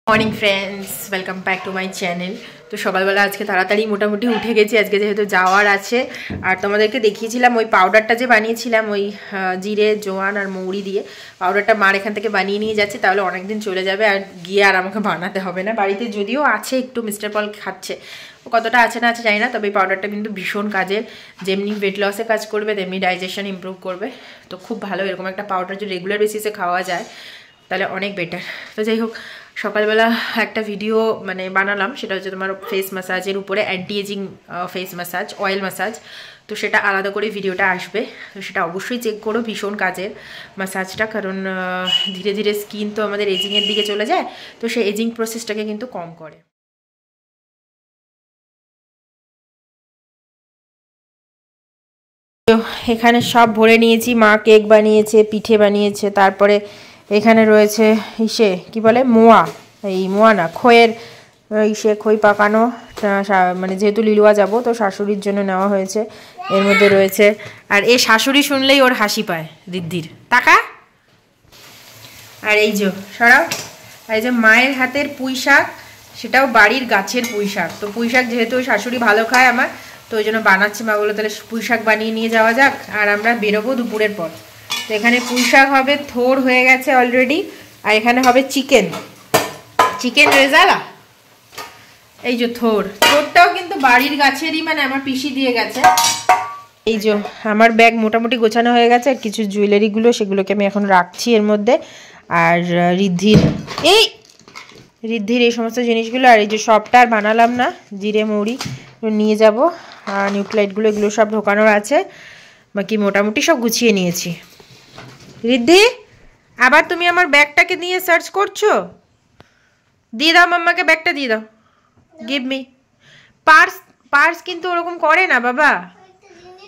Morning friends, welcome back to my channel. তো সকালবেলা আজকে তাড়াতাড়ি মোটামুটি উঠে গেছি, আজকে যেহেতু যাওয়ার আছে। আর তোমাদেরকে দেখিয়েছিলাম ওই পাউডারটা যে বানিয়েছিলাম ওই জিরে জোয়ান আর মৌরি দিয়ে, পাউডারটা মার এখান থেকে বানিয়ে নিয়ে যাচ্ছে, তাহলে অনেকদিন চলে যাবে আর গিয়ে আর আমাকে বানাতে হবে না। বাড়িতে যদিও আছে একটু, মিস্টার পল খাচ্ছে, কতটা আছে না আছে জানি না, তবে এই পাউডারটা কিন্তু ভীষণ কাজের, যেমনি ওয়েট লসে কাজ করবে তেমনি ডাইজেশন ইমপ্রুভ করবে। তো খুব ভালো, এরকম একটা পাউডার যদি রেগুলার বেসিসে খাওয়া যায় তাহলে অনেক বেটার। তো যাই হোক, সকালবেলা একটা ভিডিও বানালাম, সেটা হচ্ছে তোমার ফেস ম্যাসাজের উপরে, anti ageing face massage, oil massage. তো সেটা আলাদা করে ভিডিওটা আসবে, তো সেটা অবশ্যই চেক করো, ভীষণ কাজের ম্যাসাজটা, কারণ ধীরে ধীরে স্কিন তো আমাদের এজিংয়ের দিকে চলে যায়, তো সেই এজিং প্রসেসটাকে কিন্তু কম করে। তো এখানে সব ভরে নিয়েছি, মা কেক বানিয়েছে, পিঠে বানিয়েছে, তারপরে এখানে রয়েছে ইসে কি বলে মোয়া, এই মোয়া না খইয়ের ইসে, খই পাকানো, যেহেতু লিলুয়া যাব তো শাশুড়ির জন্য নেওয়া হয়েছে, এর মধ্যে রয়েছে। আর এই শাশুড়ি শুনলেই ওর হাসি পায় রিদ্ধির, টাকা। আর এই যে সরাও, আর এই যে মায়ের হাতের পুঁই শাক, সেটাও বাড়ির গাছের পুঁই শাক। তো পুঁই শাক যেহেতু শাশুড়ি ভালো খায় আমার, তো ওই জন্য বানাচ্ছি। মা বললো তাহলে পুঁই শাক বানিয়ে নিয়ে যাওয়া যাক, আর আমরা বেরোবো দুপুরের পর। তো এখানে পুঁই শাক হবে, থোড় হয়ে গেছে অলরেডি, আর এখানে হবে চিকেন রেজালা। এই যে থোড়টাও কিন্তু বাড়ির গাছেরই, আমার পিসি দিয়ে গেছে। এই যে আমার ব্যাগ মোটামুটি গোছানো হয়ে গেছে, আর কিছু জুয়েলারিগুলো সেগুলোকে আমি এখন রাখছি এর মধ্যে। আর রিদ্ধির এই সমস্ত জিনিসগুলো, আর এই যে সবটা আর বানালাম না, জিরে মৌরি নিয়ে যাব, আর নিউট্রাইটগুলো এগুলো সব ঢোকানোর আছে, বাকি মোটামুটি সব গুছিয়ে নিয়েছি। রিদ্ধি, আবার তুমি আমার ব্যাগটাকে নিয়ে সার্চ করছো? দিয়ে দাও মাম্মাকে, ব্যাগটা দিয়ে দাও, গিভ মি। পার্স কিন্তু ওরকম করে না বাবা।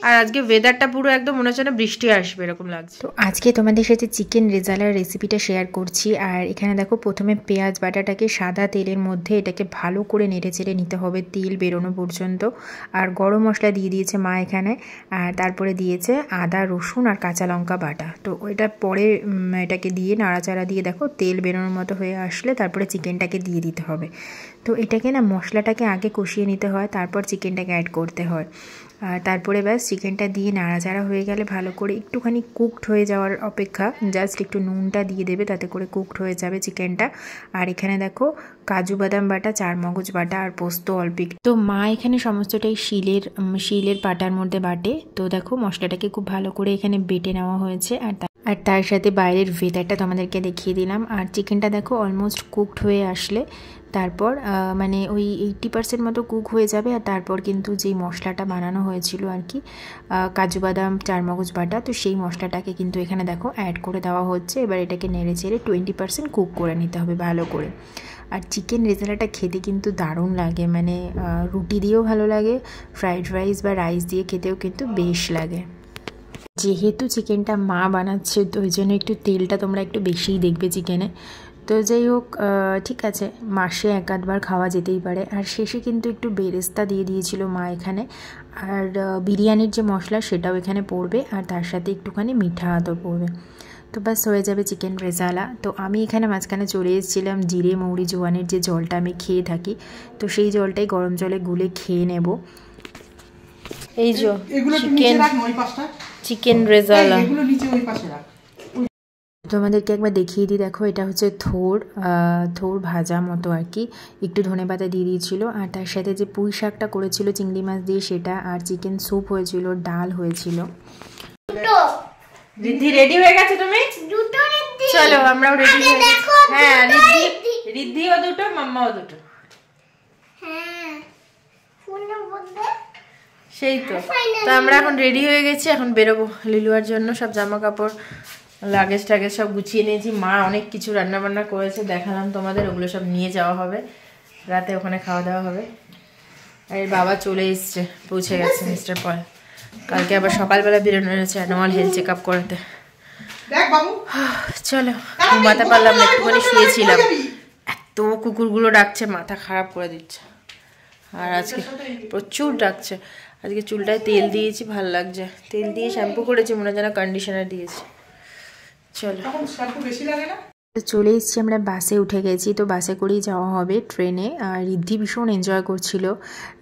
আর আজকে ওয়েদারটা পুরো একদম মনে হচ্ছে না বৃষ্টি আসবে, এরকম লাগছে। তো আজকে তোমাদের সাথে চিকেন রেজালার রেসিপিটা শেয়ার করছি। আর এখানে দেখো, প্রথমে পেঁয়াজ বাটাটাকে সাদা তেলের মধ্যে এটাকে ভালো করে নেড়ে চেড়ে নিতে হবে তেল বেরোনো পর্যন্ত। আর গরম মশলা দিয়ে দিয়েছে মা এখানে, আর তারপরে দিয়েছে আদা রসুন আর কাঁচা লঙ্কা বাটা। তো ওইটা পরে এটাকে দিয়ে নাড়াচাড়া দিয়ে দেখো তেল বেরোনোর মতো হয়ে আসলে তারপরে চিকেনটাকে দিয়ে দিতে হবে। তো এটাকে না, মশলাটাকে আগে কষিয়ে নিতে হয়, তারপর চিকেনটাকে অ্যাড করতে হয়। আর তারপরে ব্যাস চিকেনটা দিয়ে নাড়াচাড়া হয়ে গেলে ভালো করে একটুখানি কুকড হয়ে যাওয়ার অপেক্ষা, জাস্ট একটু নুনটা দিয়ে দেবে, তাতে করে কুকড হয়ে যাবে চিকেনটা। আর এখানে দেখো কাজু বাদাম বাটা, চারমগজ বাটা আর পোস্ত অল্প। তো মা এখানে সমস্তটাই শিলের পাটার মধ্যে বাটে। তো দেখো মশলাটাকে খুব ভালো করে এখানে বেটে নেওয়া হয়েছে। আর তার সাথে বাইরের ওয়েদারটা তোমাদেরকে দেখিয়ে দিলাম। আর চিকেনটা দেখো অলমোস্ট কুকড হয়ে আসলে তারপর ওই 80% মতো কুক হয়ে যাবে। আর তারপর কিন্তু যেই মশলাটা বানানো হয়েছিল আর কি, কাজু বাদাম চারমগজ বাটা, তো সেই মশলাটাকে কিন্তু এখানে দেখো অ্যাড করে দেওয়া হচ্ছে। এবার এটাকে নেড়ে চেড়ে 20% কুক করে নিতে হবে ভালো করে। আর চিকেন রেজালাটা খেতে কিন্তু দারুণ লাগে, রুটি দিয়েও ভালো লাগে, ফ্রাইড রাইস বা রাইস দিয়ে খেতেও কিন্তু বেশ লাগে। যেহেতু চিকেনটা মা বানাচ্ছে, তো ওই জন্য একটু তেলটা তোমরা একটু বেশিই দেখবে চিকেনে। তো যাই হোক, ঠিক আছে, মাসে এক আধবার খাওয়া যেতেই পারে। আর শেষে কিন্তু একটু বেরেস্তা দিয়ে দিয়েছিল মা এখানে, আর বিরিয়ানির যে মশলা সেটাও এখানে পড়বে, আর তার সাথে একটুখানি মিঠা আদর পড়বে। তো ব্যাস হয়ে যাবে চিকেন রেজালা। তো আমি এখানে মাঝখানে চলে এসেছিলাম জিরে মৌরি জোয়ানের যে জলটা আমি খেয়ে থাকি, তো সেই জলটাই গরম জলে গুলে খেয়ে নেব। এই যে চিকেন রেজালা তোমাদেরকে একবার দেখিয়ে দিই। দেখো এটা হচ্ছে থোড় ভাজা মতো আর কি, একটু ধনেপাতা দিয়ে দিয়েছিল, আর তার সাথে যে পুঁই শাকটা করেছিল চিংড়ি মাছ দিয়ে সেটা, আর চিকেন স্যুপ হয়েছিল, ডাল হয়েছিল। রিদ্ধি রেডি হয়ে গেছে? তুমি চলো আমরাও রেডি হয়ে গেছি। হ্যাঁ, রিদ্ধিও দুটো, মাম্মাও দুটো। সেই তো আমরা এখন রেডি হয়ে গেছি, এখন বেরোবো লিলুয়ার জন্য। সব জামা কাপড় লাগেজ টাগেজ সব গুছিয়ে নিয়েছি। মা অনেক কিছু রান্না বান্না করেছে, দেখালাম তোমাদের, ওগুলো সব নিয়ে যাওয়া হবে, রাতে ওখানে খাওয়া দাওয়া হবে। আর বাবা চলে এসছে, পৌঁছে গেছে মিস্টার পল। কালকে আবার সকালবেলা বেরোনো হয়েছে অ্যানুয়াল হেলথ চেক আপ করাতে। চলো, ঘুমাতে পারলাম না, একটুখানি শুয়েছিলাম, এত কুকুরগুলো ডাকছে, মাথা খারাপ করে দিচ্ছে। আর আজকে প্রচুর ডাকছে। আজকে চুলটায় তেল দিয়েছি, ভালো লাগছে, তেল দিয়ে শ্যাম্পু করেছি, মনে হয় যেন কন্ডিশনার দিয়েছি। চলো, শ্যাম্পু বেশি লাগে না। তো চলে এসেছি, আমরা বাসে উঠে গেছি। তো বাসে করেই যাওয়া হবে ট্রেনে। আর রিদ্ধি ভীষণ এনজয় করছিল,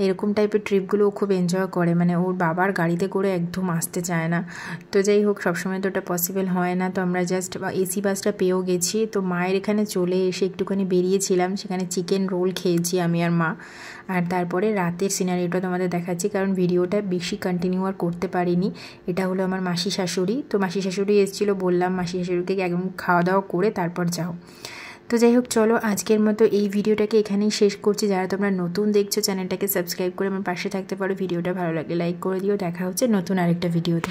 এরকম টাইপের ট্রিপগুলো ও খুব এনজয় করে, মানে ওর বাবার গাড়িতে করে একদম আসতে চায় না। তো যাই হোক, সবসময় তো ওটা পসিবল হয় না। তো আমরা জাস্ট এসি বাসটা পেয়েও গেছি। তো মায়ের এখানে চলে এসে একটুখানি বেরিয়েছিলাম, সেখানে চিকেন রোল খেয়েছি আমি আর মা। আর তারপরে রাতের সিনারিওটা তোমাদের দেখাচ্ছি, কারণ ভিডিওটা বেশি কন্টিনিউ আর করতে পারিনি। এটা হলো আমার মাসি শাশুড়ি। তো মাসি শাশুড়ি এসেছিলো, বললাম মাসি শাশুড়িকে একদম খাওয়া দাওয়া করে তারপর যাও। তো যাই হোক, চলো আজকের মতো এই ভিডিওটাকে এখানেই শেষ করছি। যারা তোমরা নতুন দেখছো, চ্যানেলটাকে সাবস্ক্রাইব করে আমার পাশে থাকতে পারো। ভিডিওটা ভালো লাগলে লাইক করে দিও। দেখা হচ্ছে নতুন আরেকটা ভিডিওতে।